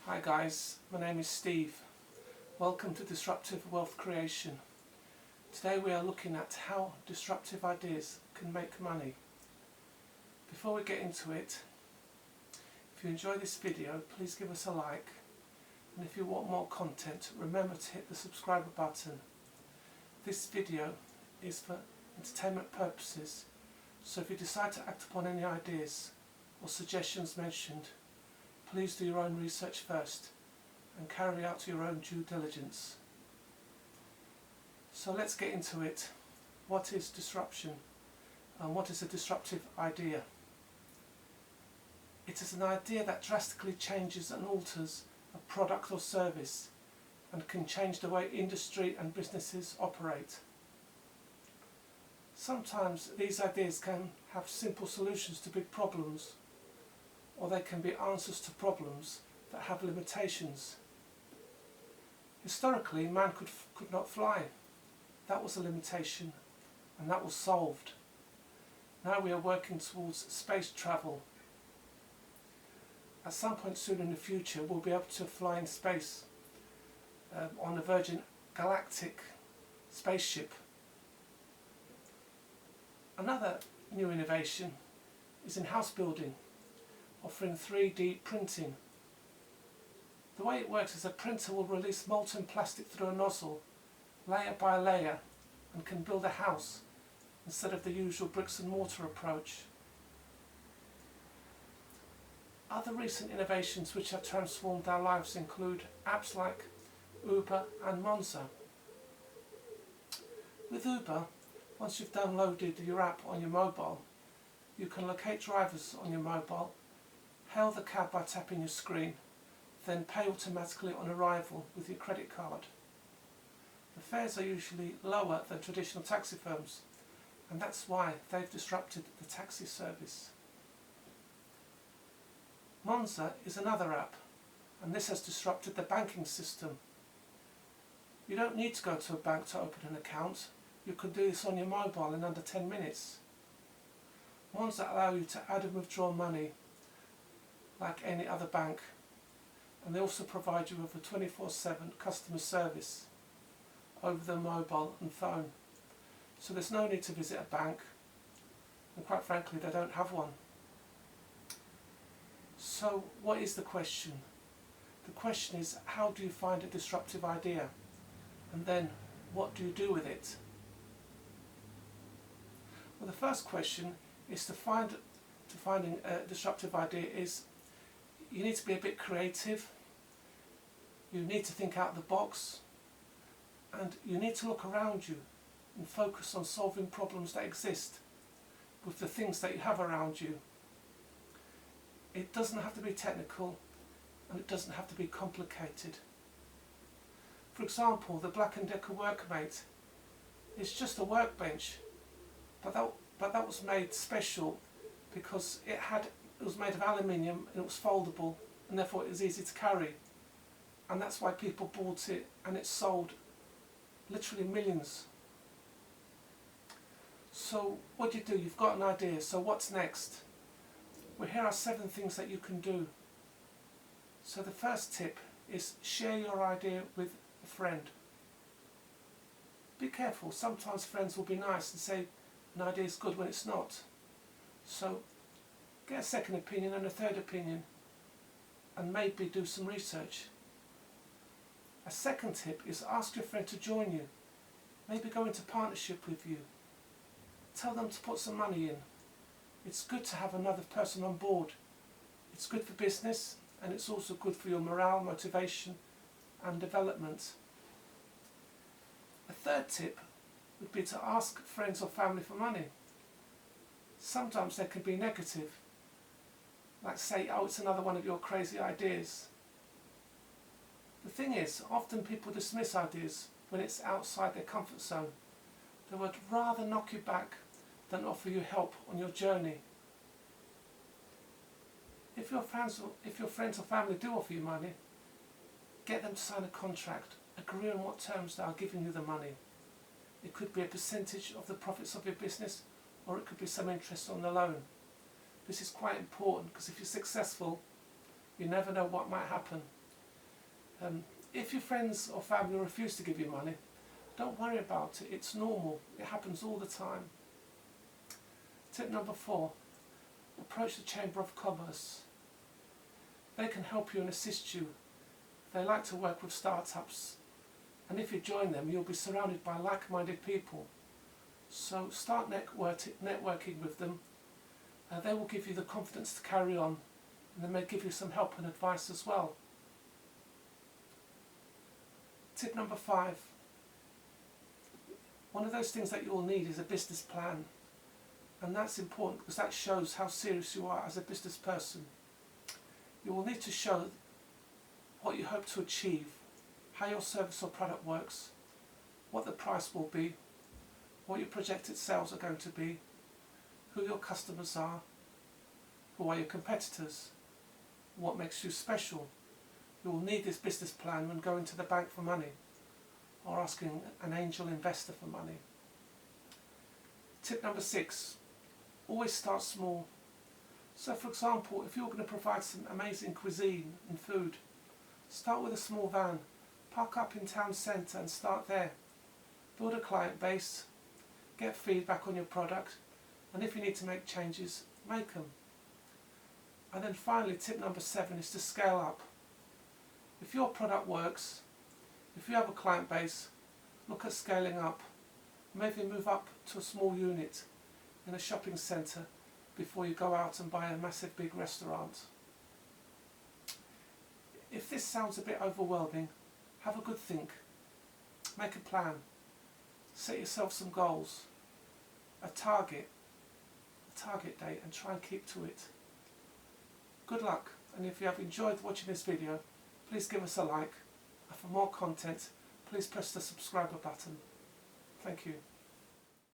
Hi guys, my name is Steve. Welcome to Disruptive Wealth Creation. Today we are looking at how disruptive ideas can make money. Before we get into it, if you enjoy this video, please give us a like, and if you want more content, remember to hit the subscribe button. This video is for entertainment purposes, so if you decide to act upon any ideas or suggestions mentioned, please do your own research first and carry out your own due diligence. So let's get into it. What is disruption and what is a disruptive idea? It is an idea that drastically changes and alters a product or service and can change the way industry and businesses operate. Sometimes these ideas can have simple solutions to big problems, or they can be answers to problems that have limitations. Historically, man could not fly. That was a limitation, and that was solved. Now we are working towards space travel. At some point soon in the future, we'll be able to fly in space on the Virgin Galactic spaceship. Another new innovation is Inhouse Building, offering 3D printing. The way it works is a printer will release molten plastic through a nozzle, layer by layer, and can build a house instead of the usual bricks and mortar approach. Other recent innovations which have transformed our lives include apps like Uber and Monza. With Uber, once you've downloaded your app on your mobile, you can locate drivers on your mobile, hail the cab by tapping your screen, then pay automatically on arrival with your credit card. The fares are usually lower than traditional taxi firms, and that's why they've disrupted the taxi service. Monza is another app, and this has disrupted the banking system. You don't need to go to a bank to open an account. You can do this on your mobile in under 10 minutes. Monza allow you to add and withdraw money like any other bank, and they also provide you with a 24/7 customer service over the mobile and phone. So there's no need to visit a bank, and quite frankly they don't have one. So what is the question? The question is, how do you find a disruptive idea, and then what do you do with it? Well, the first question is finding a disruptive idea is you need to be a bit creative, you need to think out of the box, and you need to look around you and focus on solving problems that exist with the things that you have around you. It doesn't have to be technical, and it doesn't have to be complicated. For example, the Black & Decker Workmate is just a workbench, but that was made special because it was made of aluminium and it was foldable, and therefore it was easy to carry, and that's why people bought it, and it sold literally millions. So what do? You've got an idea, so what's next? Well, here are 7 things that you can do. So the first tip is share your idea with a friend. Be careful, sometimes friends will be nice and say an idea is good when it's not. So get a second opinion and a third opinion, and maybe do some research. A second tip is ask your friend to join you. Maybe go into partnership with you. Tell them to put some money in. It's good to have another person on board. It's good for business, and it's also good for your morale, motivation and development. A third tip would be to ask friends or family for money. Sometimes they can be negative, like say, oh, it's another one of your crazy ideas. The thing is, often people dismiss ideas when it's outside their comfort zone. They would rather knock you back than offer you help on your journey. If your friends or family do offer you money, get them to sign a contract. Agree on what terms they are giving you the money. It could be a percentage of the profits of your business, or it could be some interest on the loan. This is quite important because if you're successful, you never know what might happen. If your friends or family refuse to give you money, don't worry about it. It's normal. It happens all the time. Tip number 4, approach the Chamber of Commerce. They can help you and assist you. They like to work with startups, and if you join them, you'll be surrounded by like-minded people. So start networking with them. They will give you the confidence to carry on, and they may give you some help and advice as well. Tip number 5, one of those things that you will need is a business plan. And that's important because that shows how serious you are as a business person. You will need to show what you hope to achieve, how your service or product works, what the price will be, what your projected sales are going to be, who your customers are, who are your competitors, what makes you special. You will need this business plan when going to the bank for money or asking an angel investor for money. Tip number 6, always start small. So for example, if you're going to provide some amazing cuisine and food, start with a small van, park up in town centre and start there. Build a client base, get feedback on your product, and if you need to make changes, make them. And then finally, tip number 7 is to scale up. If your product works, if you have a client base, look at scaling up. Maybe move up to a small unit in a shopping centre before you go out and buy a massive big restaurant. If this sounds a bit overwhelming, have a good think. Make a plan. Set yourself some goals. A target date, and try and keep to it. Good luck, and if you have enjoyed watching this video, please give us a like, and for more content, please press the subscriber button. Thank you.